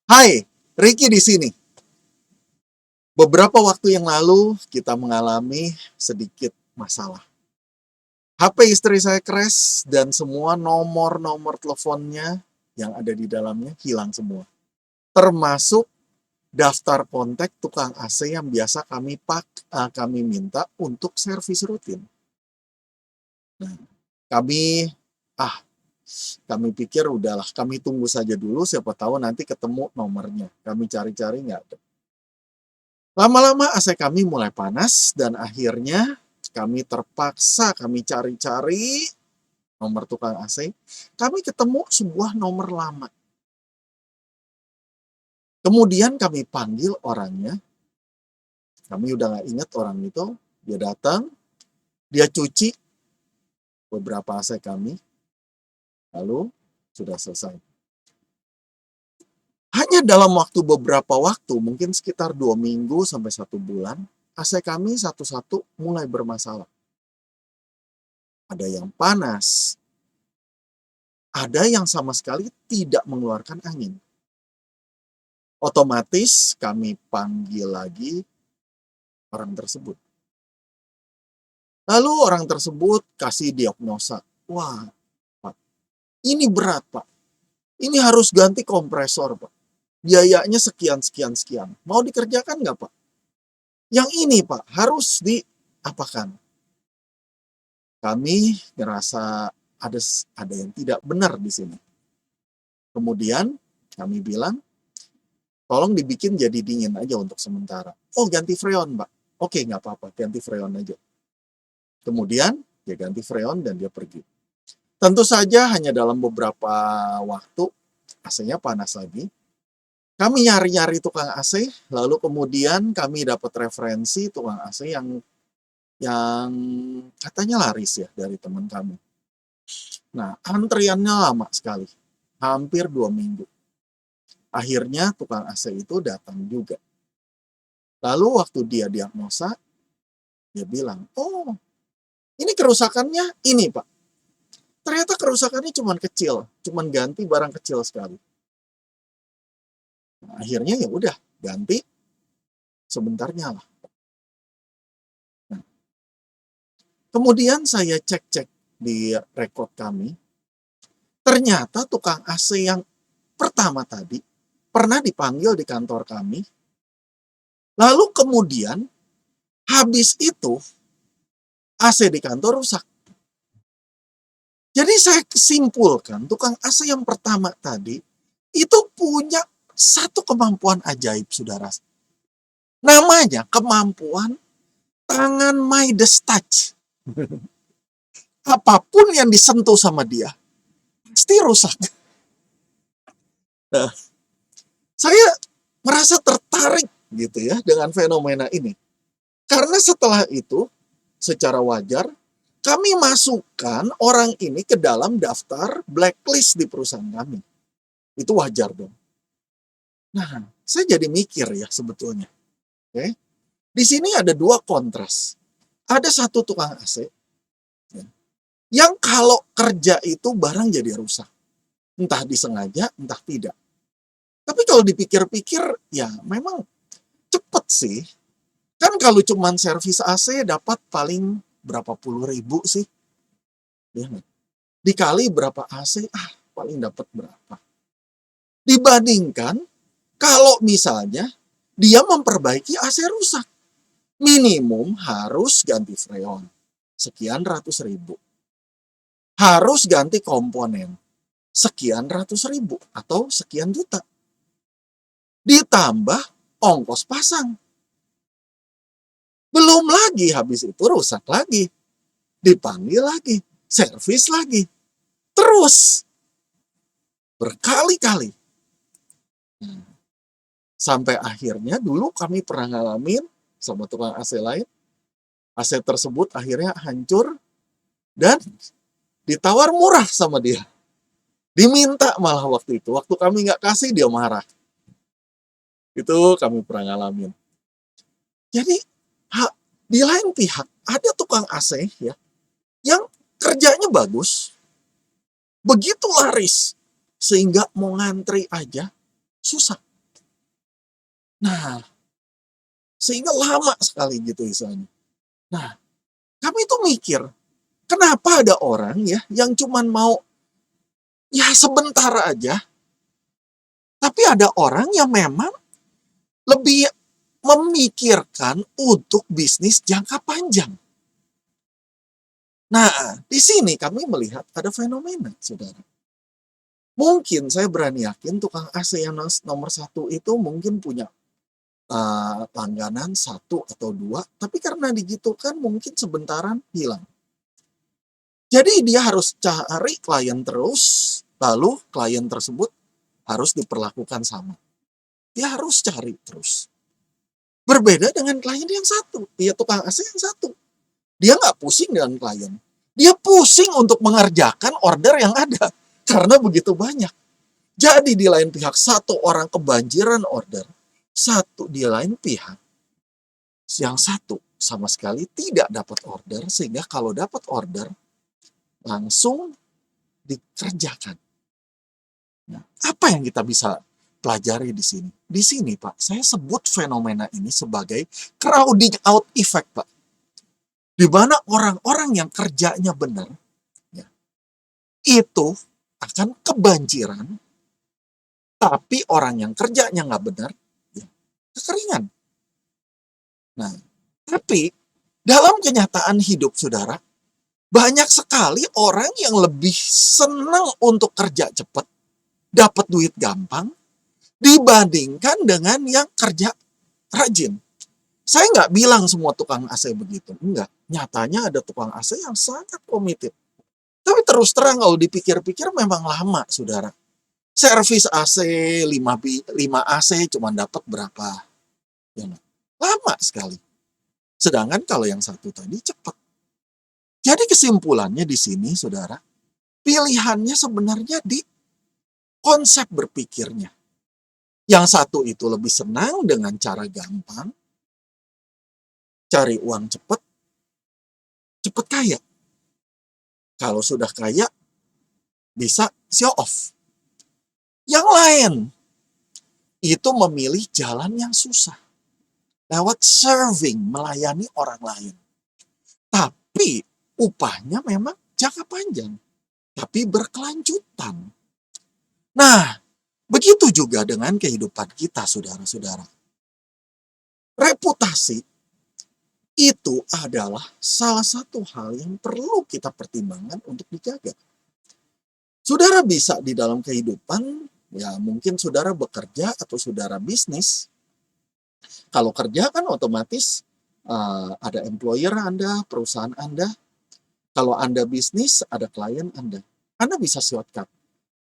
Hai, Ricky di sini. Beberapa waktu yang lalu kita mengalami sedikit masalah. HP istri saya crash dan semua nomor-nomor teleponnya yang ada di dalamnya hilang semua. Termasuk daftar kontak tukang AC yang biasa kami minta untuk servis rutin. Nah, kami ah kami pikir udahlah, kami tunggu saja dulu, siapa tahu nanti ketemu nomornya. Kami cari-cari nggak ada. Lama-lama AC kami mulai panas dan akhirnya kami cari-cari nomor tukang AC. Kami ketemu sebuah nomor lama. Kemudian kami panggil orangnya. Kami udah nggak ingat orang itu. Dia datang, dia cuci beberapa AC kami, lalu sudah selesai. Hanya dalam beberapa waktu, mungkin sekitar 2 minggu sampai 1 bulan, AC kami satu-satu mulai bermasalah. Ada yang panas, ada yang sama sekali tidak mengeluarkan angin. Otomatis kami panggil lagi orang tersebut. Lalu orang tersebut kasih diagnosa. Wah, Pak, ini berat, Pak. Ini harus ganti kompresor, Pak. Biayanya sekian, sekian, sekian. Mau dikerjakan nggak, Pak? Yang ini, Pak, harus diapakan? Kami ngerasa ada yang tidak benar di sini. Kemudian kami bilang, tolong dibikin jadi dingin aja untuk sementara. Oh, ganti freon, Pak. Oke, nggak apa-apa, ganti freon aja. Kemudian dia ganti freon dan dia pergi. Tentu saja hanya dalam beberapa waktu AC-nya panas lagi. Kami nyari-nyari tukang AC, lalu kemudian kami dapat referensi tukang AC yang katanya laris ya dari teman kami. Nah, antriannya lama sekali, hampir 2 minggu. Akhirnya tukang AC itu datang juga. Lalu waktu dia diagnosa, dia bilang, oh ini kerusakannya ini Pak. Ternyata kerusakannya cuma kecil, cuma ganti barang kecil sekali. Nah, akhirnya ya udah ganti, sebentar nyala. Nah, kemudian saya cek-cek di rekod kami, ternyata tukang AC yang pertama tadi pernah dipanggil di kantor kami, lalu kemudian habis itu AC di kantor rusak. Jadi saya simpulkan tukang AC yang pertama tadi itu punya satu kemampuan ajaib, saudara. Namanya kemampuan tangan Midas touch. Apapun yang disentuh sama dia, pasti rusak. Nah, saya merasa tertarik gitu ya dengan fenomena ini. Karena setelah itu, secara wajar, kami masukkan orang ini ke dalam daftar blacklist di perusahaan kami. Itu wajar dong. Nah, saya jadi mikir ya sebetulnya. Oke. Di sini ada dua kontras. Ada satu tukang AC ya, yang kalau kerja itu barang jadi rusak. Entah disengaja, entah tidak. Tapi kalau dipikir-pikir, ya memang cepet sih. Kan kalau cuman servis AC dapat paling berapa puluh ribu sih. Ya, dikali berapa AC, paling dapat berapa. Dibandingkan kalau misalnya dia memperbaiki AC rusak. Minimum harus ganti freon. Sekian ratus ribu. Harus ganti komponen. Sekian ratus ribu atau sekian juta. Ditambah ongkos pasang. Belum lagi habis itu rusak lagi. Dipanggil lagi. Servis lagi. Terus. Berkali-kali. Sampai akhirnya dulu kami pernah ngalamin sama tukang AC lain. AC tersebut akhirnya hancur dan ditawar murah sama dia. Diminta malah waktu itu. Waktu kami nggak kasih dia marah. Itu kami pernah ngalamin. Jadi di lain pihak ada tukang AC ya yang kerjanya bagus, begitu laris sehingga mau ngantri aja susah. Nah, sehingga lama sekali gitu misalnya. Nah, kami tuh mikir, kenapa ada orang ya yang cuman mau ya sebentar aja, tapi ada orang yang memang lebih memikirkan untuk bisnis jangka panjang. Nah, di sini kami melihat ada fenomena, saudara. Mungkin saya berani yakin tukang AC yang nomor satu itu mungkin punya langganan satu atau dua, tapi karena digitu kan mungkin sebentaran hilang. Jadi dia harus cari klien terus, lalu klien tersebut harus diperlakukan sama. Dia harus cari terus. Berbeda dengan klien yang satu, dia tukang AC yang satu. Dia nggak pusing dengan klien. Dia pusing untuk mengerjakan order yang ada. Karena begitu banyak. Jadi di lain pihak, satu orang kebanjiran order. Satu di lain pihak, yang satu sama sekali tidak dapat order. Sehingga kalau dapat order, langsung dikerjakan. Nah, apa yang kita bisa pelajari di sini? Di sini, Pak, saya sebut fenomena ini sebagai crowding out effect, Pak. Di mana orang-orang yang kerjanya benar, ya, itu akan kebanjiran, tapi orang yang kerjanya nggak benar, ya, kekeringan. Nah, tapi dalam kenyataan hidup, saudara, banyak sekali orang yang lebih senang untuk kerja cepat, dapat duit gampang, dibandingkan dengan yang kerja rajin. Saya nggak bilang semua tukang AC begitu, enggak. Nyatanya ada tukang AC yang sangat komited. Tapi terus terang kalau dipikir-pikir memang lama, saudara. Servis AC 5 AC cuma dapat berapa? Ya, lama sekali. Sedangkan kalau yang satu tadi cepat. Jadi kesimpulannya di sini, saudara, pilihannya sebenarnya di konsep berpikirnya. Yang satu itu lebih senang dengan cara gampang, cari uang cepat, cepat kaya. Kalau sudah kaya, bisa show off. Yang lain, itu memilih jalan yang susah. Lewat serving, melayani orang lain. Tapi upahnya memang jangka panjang. Tapi berkelanjutan. Nah, begitu juga dengan kehidupan kita, saudara-saudara. Reputasi itu adalah salah satu hal yang perlu kita pertimbangkan untuk dijaga. Saudara bisa di dalam kehidupan, ya mungkin saudara bekerja atau saudara bisnis. Kalau kerja kan otomatis ada employer Anda, perusahaan Anda. Kalau Anda bisnis, ada klien Anda. Anda bisa shortcut.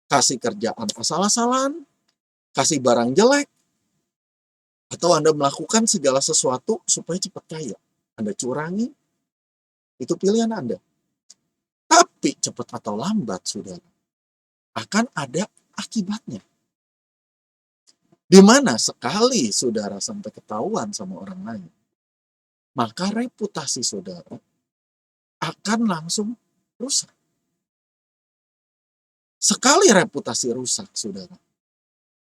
Kasih kerjaan asal-asalan, kasih barang jelek, atau Anda melakukan segala sesuatu supaya cepat kaya. Anda curangi, itu pilihan Anda. Tapi cepat atau lambat, saudara, akan ada akibatnya. Di mana sekali saudara sampai ketahuan sama orang lain, maka reputasi saudara akan langsung rusak. Sekali reputasi rusak, saudara,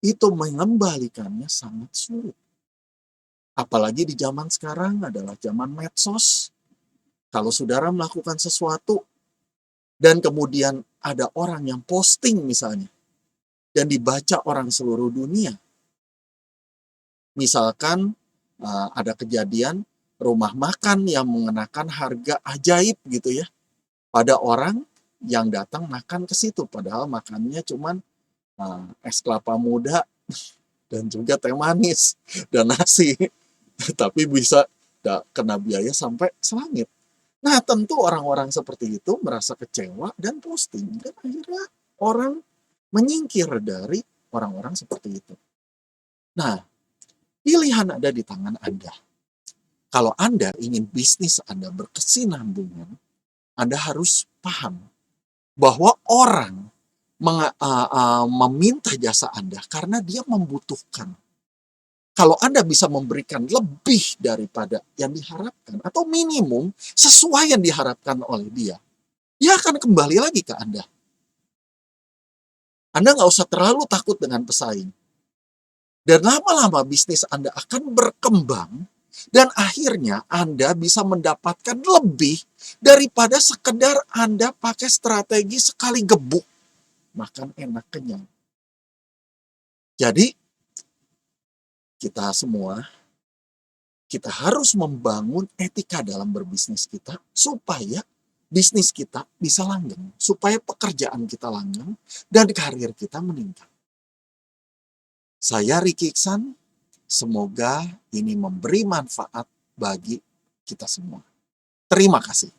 itu mengembalikannya sangat sulit. Apalagi di zaman sekarang adalah zaman medsos. Kalau saudara melakukan sesuatu, dan kemudian ada orang yang posting misalnya, dan dibaca orang seluruh dunia. Misalkan ada kejadian rumah makan yang mengenakan harga ajaib gitu ya, pada orang yang datang makan ke situ. Padahal makannya cuman es kelapa muda dan juga teh manis dan nasi. Tapi bisa kena biaya sampai selangit. Nah, tentu orang-orang seperti itu merasa kecewa dan posting. Dan akhirnya orang menyingkir dari orang-orang seperti itu. Nah, pilihan ada di tangan Anda. Kalau Anda ingin bisnis Anda berkesinambungan, Anda harus paham bahwa orang meminta jasa Anda karena dia membutuhkan. Kalau Anda bisa memberikan lebih daripada yang diharapkan, atau minimum sesuai yang diharapkan oleh dia akan kembali lagi ke Anda. Anda nggak usah terlalu takut dengan pesaing. Dan lama-lama bisnis Anda akan berkembang dan akhirnya Anda bisa mendapatkan lebih daripada sekedar Anda pakai strategi sekali gebuk, makan enak kenyang. Jadi, kita semua, kita harus membangun etika dalam berbisnis kita supaya bisnis kita bisa langgeng, supaya pekerjaan kita langgeng dan karir kita meningkat. Saya Ricky Iksan, semoga ini memberi manfaat bagi kita semua. Terima kasih.